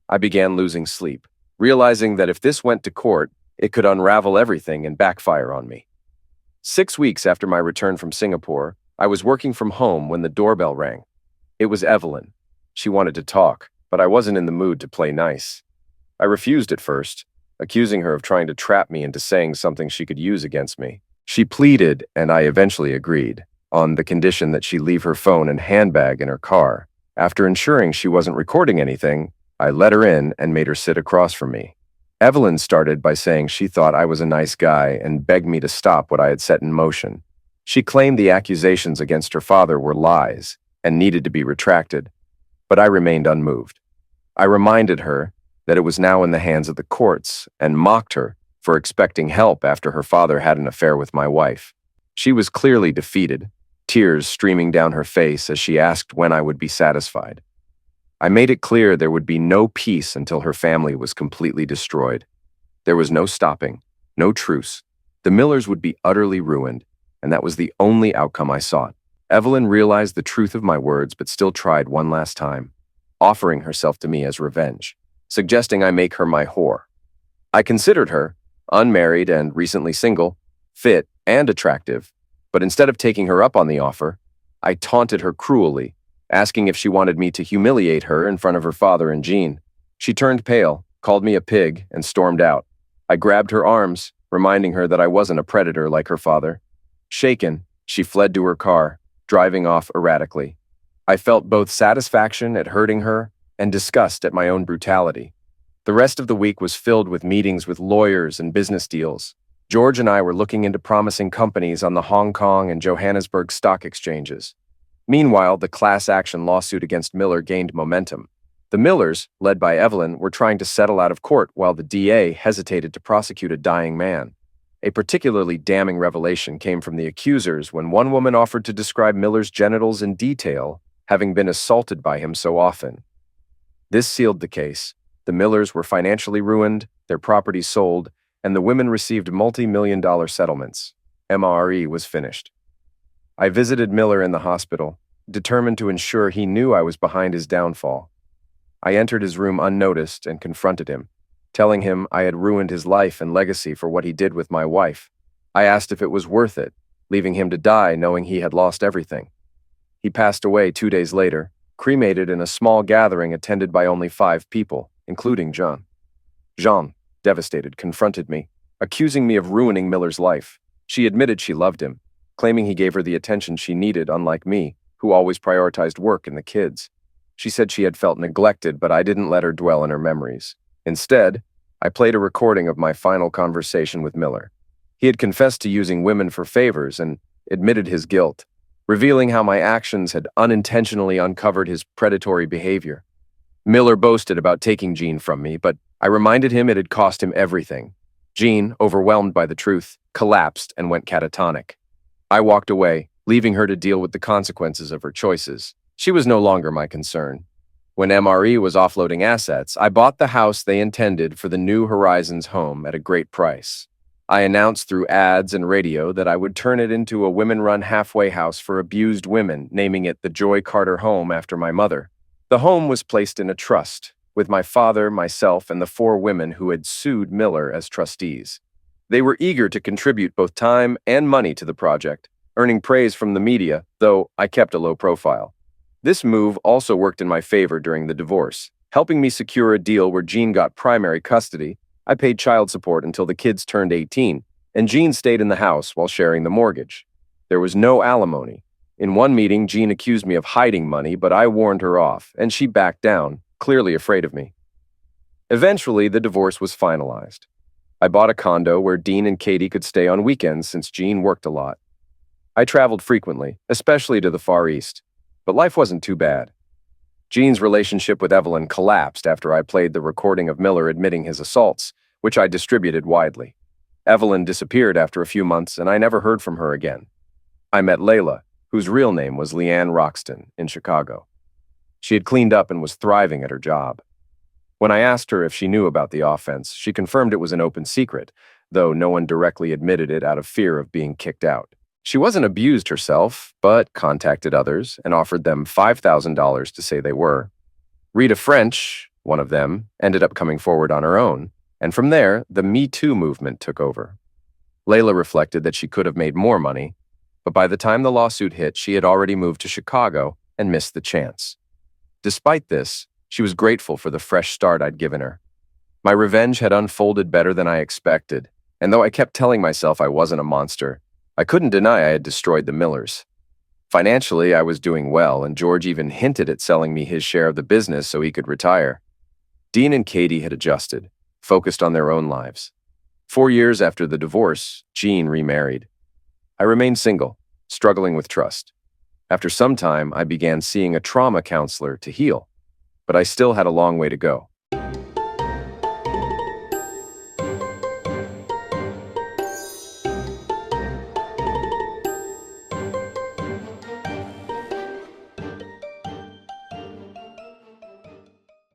S2: I began losing sleep, realizing that if this went to court, it could unravel everything and backfire on me. 6 weeks after my return from Singapore, I was working from home when the doorbell rang. It was Evelyn. She wanted to talk, but I wasn't in the mood to play nice. I refused at first, accusing her of trying to trap me into saying something she could use against me. She pleaded, and I eventually agreed, on the condition that she leave her phone and handbag in her car. After ensuring she wasn't recording anything, I let her in and made her sit across from me. Evelyn started by saying she thought I was a nice guy and begged me to stop what I had set in motion. She claimed the accusations against her father were lies and needed to be retracted, but I remained unmoved. I reminded her that it was now in the hands of the courts and mocked her for expecting help after her father had an affair with my wife. She was clearly defeated, tears streaming down her face as she asked when I would be satisfied. I made it clear there would be no peace until her family was completely destroyed. There was no stopping, no truce. The Millers would be utterly ruined, and that was the only outcome I sought. Evelyn realized the truth of my words but still tried one last time, offering herself to me as revenge, suggesting I make her my whore. I considered her, unmarried and recently single, fit and attractive, but instead of taking her up on the offer, I taunted her cruelly, asking if she wanted me to humiliate her in front of her father and Jean. She turned pale, called me a pig, and stormed out. I grabbed her arms, reminding her that I wasn't a predator like her father. Shaken, she fled to her car, driving off erratically. I felt both satisfaction at hurting her and disgust at my own brutality. The rest of the week was filled with meetings with lawyers and business deals. George and I were looking into promising companies on the Hong Kong and Johannesburg stock exchanges. Meanwhile, the class action lawsuit against Miller gained momentum. The Millers, led by Evelyn, were trying to settle out of court while the DA hesitated to prosecute a dying man. A particularly damning revelation came from the accusers when one woman offered to describe Miller's genitals in detail, having been assaulted by him so often. This sealed the case. The Millers were financially ruined, their property sold, and the women received multi-million-dollar settlements. MRE was finished. I visited Miller in the hospital, determined to ensure he knew I was behind his downfall. I entered his room unnoticed and confronted him, telling him I had ruined his life and legacy for what he did with my wife. I asked if it was worth it, leaving him to die knowing he had lost everything. He passed away 2 days later, cremated in a small gathering attended by only 5 people, including Jean. Jean, devastated, confronted me, accusing me of ruining Miller's life. She admitted she loved him, claiming he gave her the attention she needed, unlike me, who always prioritized work and the kids. She said she had felt neglected, but I didn't let her dwell in her memories. Instead, I played a recording of my final conversation with Miller. He had confessed to using women for favors and admitted his guilt, revealing how my actions had unintentionally uncovered his predatory behavior. Miller boasted about taking Jean from me, but I reminded him it had cost him everything. Jean, overwhelmed by the truth, collapsed and went catatonic. I walked away, leaving her to deal with the consequences of her choices. She was no longer my concern. When MRE was offloading assets, I bought the house they intended for the New Horizons home at a great price. I announced through ads and radio that I would turn it into a women-run halfway house for abused women, naming it the Joy Carter Home after my mother. The home was placed in a trust, with my father, myself, and the 4 women who had sued Miller as trustees. They were eager to contribute both time and money to the project, earning praise from the media, though I kept a low profile. This move also worked in my favor during the divorce, helping me secure a deal where Jean got primary custody. I paid child support until the kids turned 18, and Jean stayed in the house while sharing the mortgage. There was no alimony. In one meeting, Jean accused me of hiding money, but I warned her off, and she backed down, clearly afraid of me. Eventually, the divorce was finalized. I bought a condo where Dean and Katie could stay on weekends since Jean worked a lot. I traveled frequently, especially to the Far East, but life wasn't too bad. Jean's relationship with Evelyn collapsed after I played the recording of Miller admitting his assaults, which I distributed widely. Evelyn disappeared after a few months, and I never heard from her again. I met Layla, whose real name was Leanne Roxton, in Chicago. She had cleaned up and was thriving at her job. When I asked her if she knew about the offense, she confirmed it was an open secret, though no one directly admitted it out of fear of being kicked out. She wasn't abused herself, but contacted others and offered them $5,000 to say they were. Rita French, one of them, ended up coming forward on her own, and from there, the Me Too movement took over. Layla reflected that she could have made more money, but by the time the lawsuit hit, she had already moved to Chicago and missed the chance. Despite this, she was grateful for the fresh start I'd given her. My revenge had unfolded better than I expected, and though I kept telling myself I wasn't a monster, I couldn't deny I had destroyed the Millers. Financially, I was doing well, and George even hinted at selling me his share of the business so he could retire. Dean and Katie had adjusted, focused on their own lives. 4 years after the divorce, Jean remarried. I remained single, struggling with trust. After some time, I began seeing a trauma counselor to heal, but I still had a long way to go.